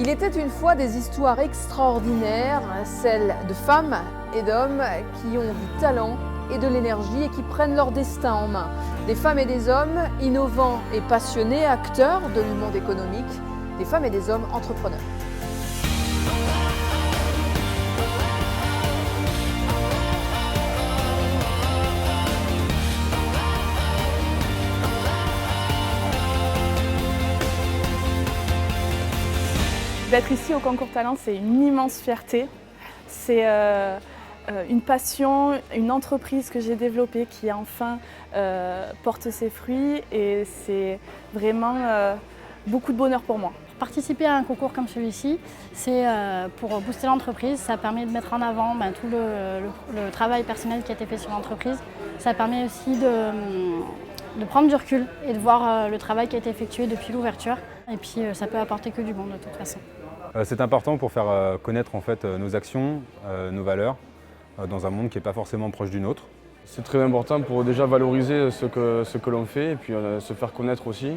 Il était une fois des histoires extraordinaires, celles de femmes et d'hommes qui ont du talent et de l'énergie et qui prennent leur destin en main. Des femmes et des hommes innovants et passionnés, acteurs de le monde économique, des femmes et des hommes entrepreneurs. D'être ici au Concours Talent, c'est une immense fierté. C'est une passion, une entreprise que j'ai développée qui enfin porte ses fruits et c'est vraiment beaucoup de bonheur pour moi. Participer à un concours comme celui-ci, c'est pour booster l'entreprise. Ça permet de mettre en avant tout le travail personnel qui a été fait sur l'entreprise. Ça permet aussi de prendre du recul et de voir le travail qui a été effectué depuis l'ouverture. Et puis ça peut apporter que du bon de toute façon. C'est important pour faire connaître en fait, nos actions, nos valeurs, dans un monde qui n'est pas forcément proche du nôtre. C'est très important pour déjà valoriser ce que l'on fait et puis se faire connaître aussi.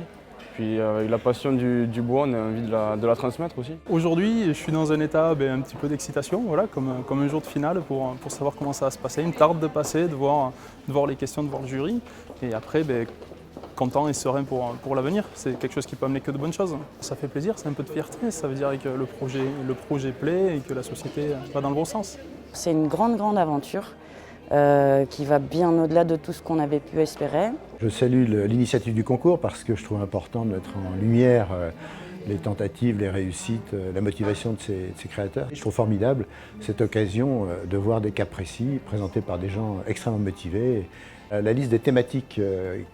Puis avec la passion du bois, on a envie de la transmettre aussi. Aujourd'hui, je suis dans un état un petit peu d'excitation, voilà, comme un jour de finale pour savoir comment ça va se passer. Il me tarde de passer, de voir les questions, de voir le jury. Et après, content et serein pour l'avenir. C'est quelque chose qui peut amener que de bonnes choses. Ça fait plaisir, c'est un peu de fierté. Ça veut dire que le projet plaît et que la société va dans le bon sens. C'est une grande aventure qui va bien au-delà de tout ce qu'on avait pu espérer. Je salue l'initiative du concours parce que je trouve important de mettre en lumière les tentatives, les réussites, la motivation de ces créateurs. Je trouve formidable cette occasion de voir des cas précis présentés par des gens extrêmement motivés. La liste des thématiques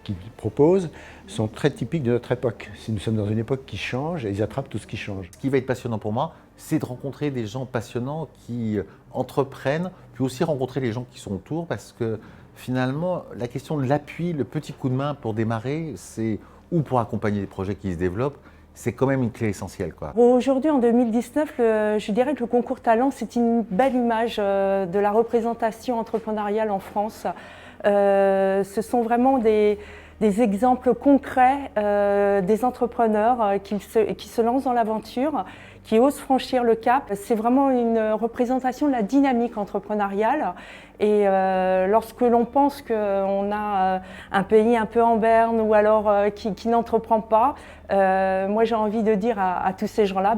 qu'ils proposent sont très typiques de notre époque. Nous sommes dans une époque qui change et ils attrapent tout ce qui change. Ce qui va être passionnant pour moi, c'est de rencontrer des gens passionnants qui entreprennent, puis aussi rencontrer les gens qui sont autour parce que finalement, la question de l'appui, le petit coup de main pour démarrer, ou pour accompagner des projets qui se développent, c'est quand même une clé essentielle, quoi. Aujourd'hui, en 2019, je dirais que le concours Talent, c'est une belle image de la représentation entrepreneuriale en France. Ce sont vraiment des exemples concrets des entrepreneurs qui se lancent dans l'aventure, qui osent franchir le cap. C'est vraiment une représentation de la dynamique entrepreneuriale. Et lorsque l'on pense qu'on a un pays un peu en berne ou alors qui n'entreprend pas, moi j'ai envie de dire à tous ces gens-là,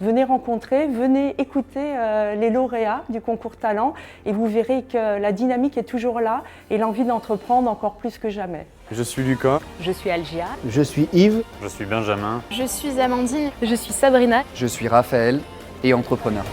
venez rencontrer, venez écouter les lauréats du concours Talent et vous verrez que la dynamique est toujours là et l'envie d'entreprendre encore plus que jamais. Je suis Lucas. Je suis Algia. Je suis Yves. Je suis Benjamin. Je suis Amandine. Je suis Sabrina. Je suis Raphaël et entrepreneur.